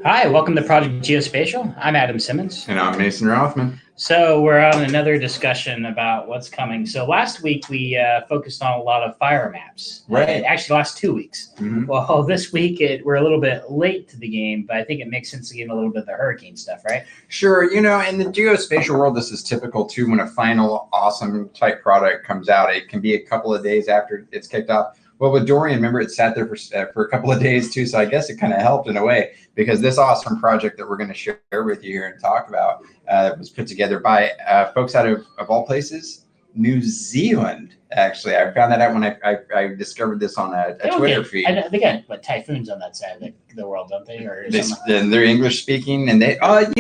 Hi, welcome to Project Geospatial. I'm Adam Simmons. And I'm Mason Rothman. So we're on another discussion about what's coming. So last week we focused on a lot of fire maps. Right. Actually, last 2 weeks. Mm-hmm. Well, this week we're a little bit late to the game, but I think it makes sense to get in a little bit of the hurricane stuff, right? Sure. In the geospatial world, this is typical too. When a final awesome type product comes out, it can be a couple of days after it's kicked off. Well, with Dorian, remember, it sat there for a couple of days too. So I guess it kind of helped in a way, because this awesome project that we're going to share with you here and talk about was put together by folks out of all places, New Zealand. Actually, I found that out when I discovered this on a Twitter feed. They got typhoons on that side of the world, don't they? Or they're English speaking, and they don't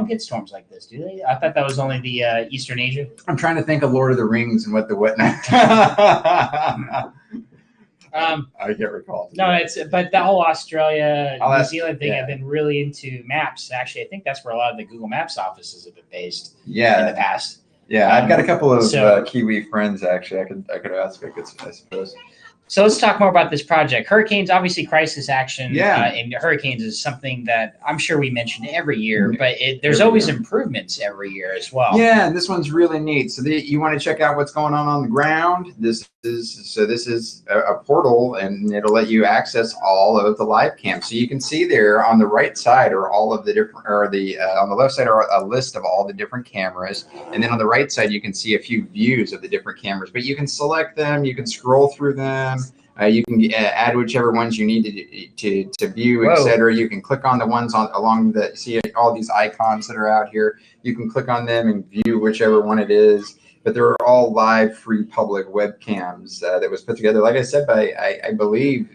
get storms like this, do they? I thought that was only the Eastern Asia. I'm trying to think of Lord of the Rings and whatnot. I can't recall. No, but the whole Australia, New Zealand thing, yeah. I've been really into maps. Actually, I think that's where a lot of the Google Maps offices have been based. Yeah. In the past. Yeah, I've got a couple of Kiwi friends. Actually, I could ask. I suppose. So let's talk more about this project. Hurricanes, obviously, crisis action in hurricanes is something that I'm sure we mention every year, but there's always improvements every year as well. Yeah, and this one's really neat. So you want to check out what's going on the ground. This is a portal, and it'll let you access all of the live cams. So you can see there on the right side are all of the different, or on the left side are a list of all the different cameras, and then on the right side you can see a few views of the different cameras. But you can select them, you can scroll through them. You can add whichever ones you need to view, etc. You can click on the ones along the, see all these icons that are out here. You can click on them and view whichever one it is. But they're all live, free, public webcams that was put together, like I said, by I believe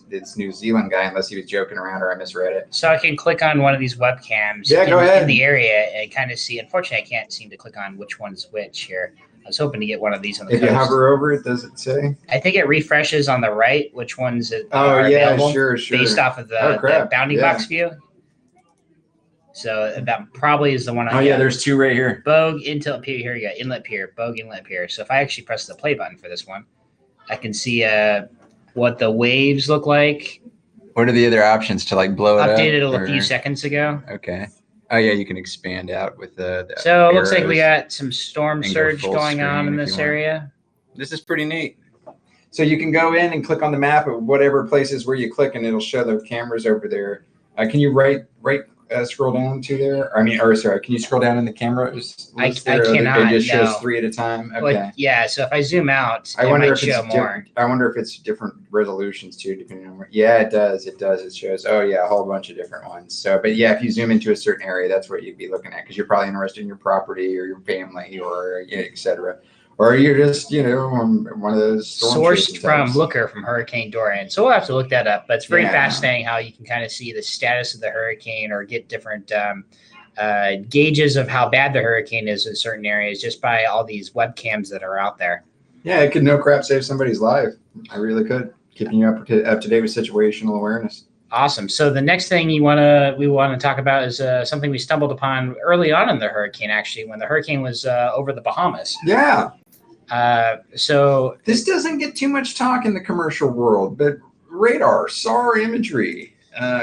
this New Zealand guy, unless he was joking around or I misread it. So I can click on one of these webcams in the area and kind of see. Unfortunately, I can't seem to click on which one's which here. I was hoping to get one of these on the coast. If you hover over it, does it say? I think it refreshes on the right which ones are available sure. based off of the bounding box view. So that probably is the one. There's two right here. Bogue, Inlet Pier. Here you go. Inlet Pier. Bogue, Inlet Pier. So if I actually press the play button for this one, I can see what the waves look like. What are the other options to blow it up? Updated a few seconds ago. Okay. Oh yeah, you can expand out with the so it looks like we got some storm surge going on in this area. This is pretty neat. So you can go in and click on the map of whatever places where you click, and it'll show the cameras over there. Can you scroll down to there? Can you scroll down in the cameras? I cannot. It just shows three at a time. Okay. So if I zoom out, it might show more. I wonder if it's different resolutions too, depending on where. Yeah, it does. It shows. Oh yeah, a whole bunch of different ones. So, but yeah, if you zoom into a certain area, that's what you'd be looking at, because you're probably interested in your property or your family or etc. Or you're just, one of those sourced from Looker from Hurricane Dorian. So we'll have to look that up. But it's very fascinating how you can kind of see the status of the hurricane or get different gauges of how bad the hurricane is in certain areas just by all these webcams that are out there. Yeah, it could no crap save somebody's life. I really could. Keeping you up to date with situational awareness. Awesome. So the next thing we want to talk about is something we stumbled upon early on in the hurricane, actually, when the hurricane was over the Bahamas. Yeah. So this doesn't get too much talk in the commercial world, but radar, SAR imagery.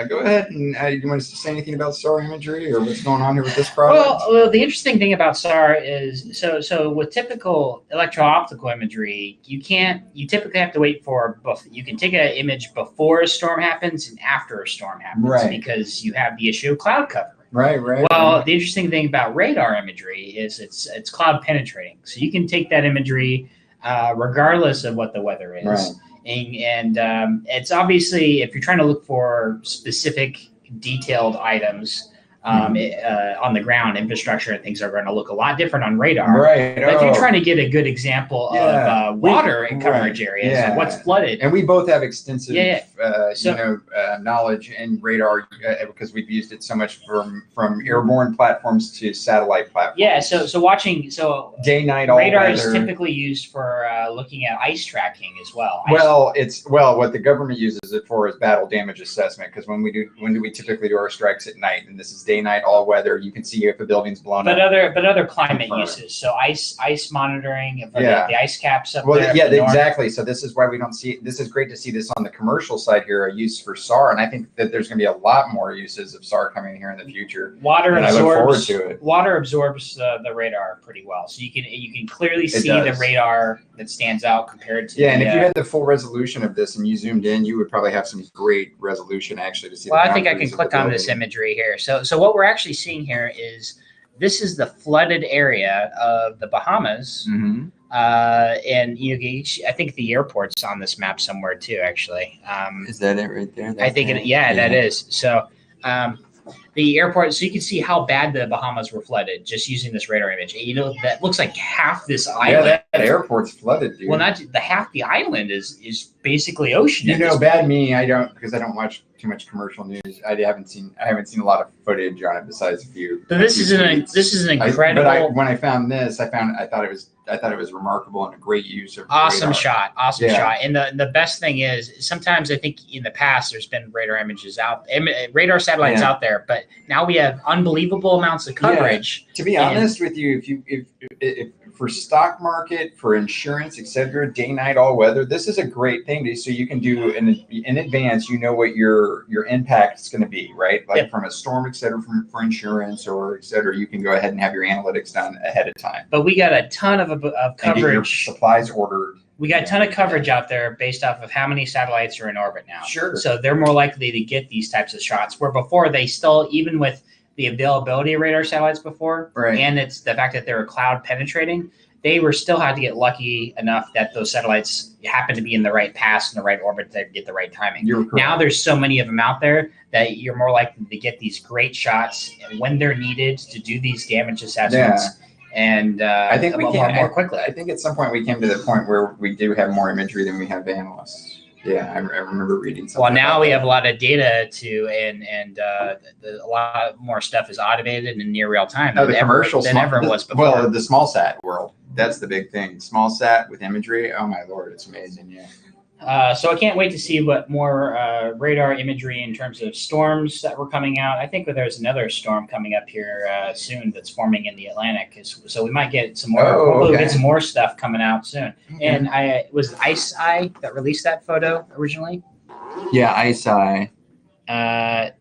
Go ahead and you want to say anything about SAR imagery or what's going on here with this product? Well, the interesting thing about SAR is so with typical electro-optical imagery, you typically have to wait for both. You can take an image before a storm happens and after a storm happens, because you have the issue of cloud cover. Right. Well, the interesting thing about radar imagery is it's cloud penetrating, so you can take that imagery regardless of what the weather is. Right. And it's obviously, if you're trying to look for specific detailed items on the ground, infrastructure and things are going to look a lot different on radar. Right. But if you're trying to get a good example of water in coverage areas and what's flooded. And we both have extensive knowledge in radar because we've used it so much from airborne platforms to satellite platforms. Yeah. So day, night, all radar weather. is typically used for looking at ice tracking as well. What the government uses it for is battle damage assessment, because when do we typically do our strikes at night, and this is day, night, all weather. You can see if a building's blown up. But other climate Confirm. uses. So ice monitoring for Yeah. the ice caps up Well, there. yeah, up the north. exactly. So this is why we don't see. This is great to see this on the commercial side here, a use for SAR, and I think that there's going to be a lot more uses of SAR coming here in the future. Water And I absorbs. look forward to it. Water absorbs the radar pretty well, so you can clearly see the does. radar that stands out compared to. Yeah, and if you had the full resolution of this and you zoomed in, you would probably have some great resolution actually to see. Well, the I think I can boundaries of the click on this building. imagery here. So what we're actually seeing here is this is the flooded area of the Bahamas. Mhm. And I think the airport's on this map somewhere too, actually. Is that it right there? I think that is. So the airport, so you can see how bad the Bahamas were flooded just using this radar image. You know, that looks like half this island. Yeah, that airport's flooded, dude. Well, not the half the island is basically ocean. You at know, this bad me. I don't, because I don't watch too much commercial news. I haven't seen a lot of footage on it besides a few. So this is an incredible. But when I found this, I thought it was remarkable and a great use of awesome radar. shot. And the best thing is sometimes I think in the past there's been radar images radar satellites out there, but now we have unbelievable amounts of coverage. To be honest with you, if for stock market, for insurance, etc., day, night, all weather, this is a great thing. So you can do in advance, you know what your impact is going to be, right? Like from a storm, etc., for insurance or etc., you can go ahead and have your analytics done ahead of time. But we got a ton of coverage. And get your supplies ordered. We got a ton of coverage out there based off of how many satellites are in orbit now. Sure. So they're more likely to get these types of shots, where before they still, even with the availability of radar satellites before, right, and it's the fact that they were cloud penetrating, they were still had to get lucky enough that those satellites happen to be in the right pass and the right orbit to get the right timing. Now there's so many of them out there that you're more likely to get these great shots when they're needed to do these damage assessments. Yeah. And I think we can more quickly. I think at some point we came to the point where we do have more imagery than we have analysts. Yeah, I remember reading something. Well, now we have a lot of data and a lot more stuff is automated and in near real time than ever was before. Well, the small sat world, that's the big thing. Small sat with imagery. Oh my Lord, it's amazing. Yeah. So I can't wait to see what more radar imagery in terms of storms that were coming out. I think there's another storm coming up here soon that's forming in the Atlantic. So we might get some more. Hopefully we'll get some more stuff coming out soon. Okay. And it was Ice Eye that released that photo originally. Yeah, Ice Eye. I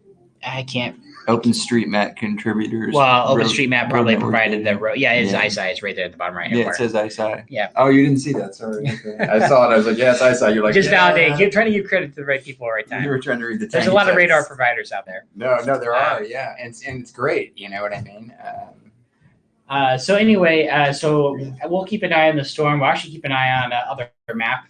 can't. OpenStreetMap contributors. Well, OpenStreetMap probably provided the road. Yeah, it's Ice Eye. It's right there at the bottom right. Yeah, it says Ice Eye. Yeah. Oh, you didn't see that? Sorry. Okay. I saw it. I was like, yeah, it's Ice Eye. You're like, just validate. Keep trying to give credit to the right people at the right time. You were trying to read the. There's a lot of radar providers out there. No, there are. Yeah, and it's great. You know what I mean? So anyway, so we'll keep an eye on the storm. We'll actually keep an eye on other map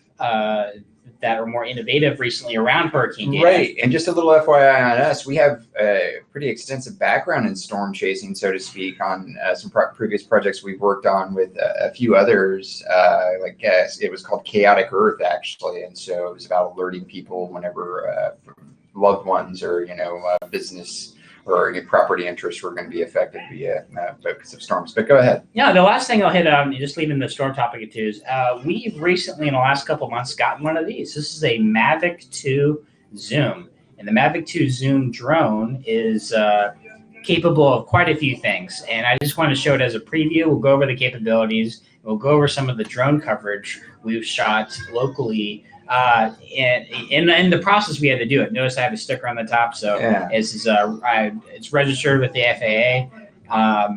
that are more innovative recently around hurricane data. Right, and just a little FYI on us, we have a pretty extensive background in storm chasing, so to speak, on some previous projects we've worked on with a few others, it was called Chaotic Earth, actually, and so it was about alerting people whenever loved ones or, business or property interests were going to be affected via focus of storms. But go ahead. Yeah, the last thing I'll hit on, just leaving the storm topic too, is we've recently, in the last couple of months, gotten one of these. This is a Mavik 2 Zoom. And the Mavik 2 Zoom drone is capable of quite a few things. And I just want to show it as a preview. We'll go over the capabilities. We'll go over some of the drone coverage we've shot locally. And in the process, we had to do it. Notice I have a sticker on the top, so it's registered with the FAA,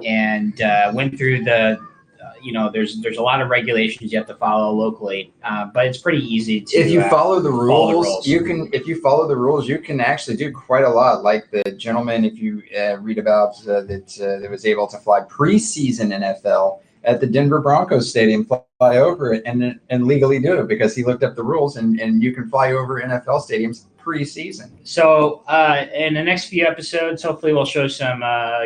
and went through the. There's a lot of regulations you have to follow locally, but it's pretty easy to. If you follow the rules, you can. If you follow the rules, you can actually do quite a lot. Like the gentleman, if you read about that was able to fly preseason NFL at the Denver Broncos stadium, fly over it and legally do it because he looked up the rules and you can fly over NFL stadiums preseason. So in the next few episodes, hopefully we'll show some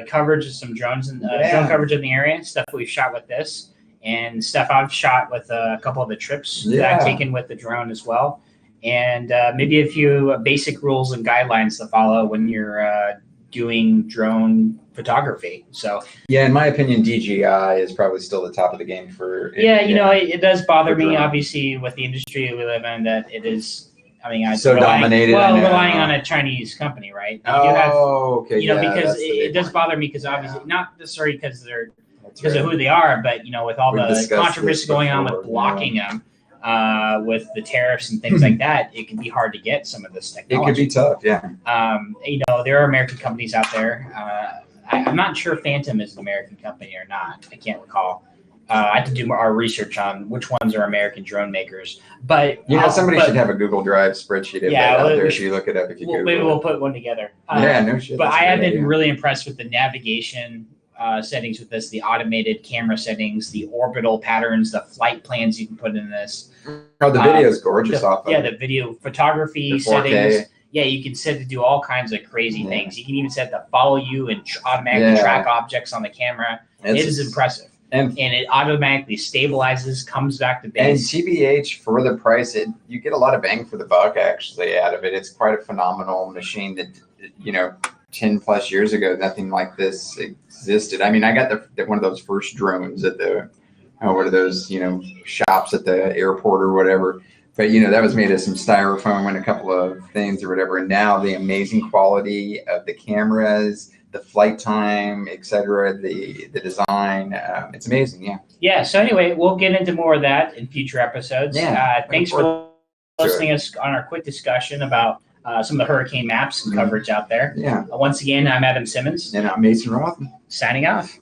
coverage of some drones and drone coverage in the area, stuff we've shot with this and stuff I've shot with a couple of the trips that I've taken with the drone as well. And maybe a few basic rules and guidelines to follow when you're doing drone photography. So in my opinion, DJI is probably still the top of the game for it does bother me obviously with the industry we live in that it is I mean, So dominated. Relying on a Chinese company, right? Okay. Because it does bother me because obviously not necessarily because of who they are, but with all the controversy going on with blocking them, with the tariffs and things like that, it can be hard to get some of this technology. It could be tough, yeah. There are American companies out there. I'm not sure Phantom is an American company or not. I can't recall. I have to do our research on which ones are American drone makers. But somebody should have a Google Drive spreadsheet of that out there. If you look it up, if you Google maybe it. we'll put one together. No shit. But I have been really impressed with the navigation settings with this, the automated camera settings, the orbital patterns, the flight plans you can put in this. Oh, the video is gorgeous off of it. The video photography settings. Yeah, you can set to do all kinds of crazy things. You can even set to follow you and automatically track objects on the camera. It is impressive. And it automatically stabilizes, comes back to base. And TBH, for the price, you get a lot of bang for the buck actually out of it. It's quite a phenomenal machine that, 10 plus years ago, nothing like this existed. I mean, I got one of those first drones at what are those, shops at the airport or whatever. But, that was made of some styrofoam and a couple of things or whatever. And now the amazing quality of the cameras, the flight time, etc., the design, it's amazing. Yeah. Yeah. So anyway, we'll get into more of that in future episodes. Yeah. Thanks for listening us on our quick discussion about some of the hurricane maps and coverage out there. Yeah. Once again, I'm Adam Simmons. And I'm Mason Roth. Signing off.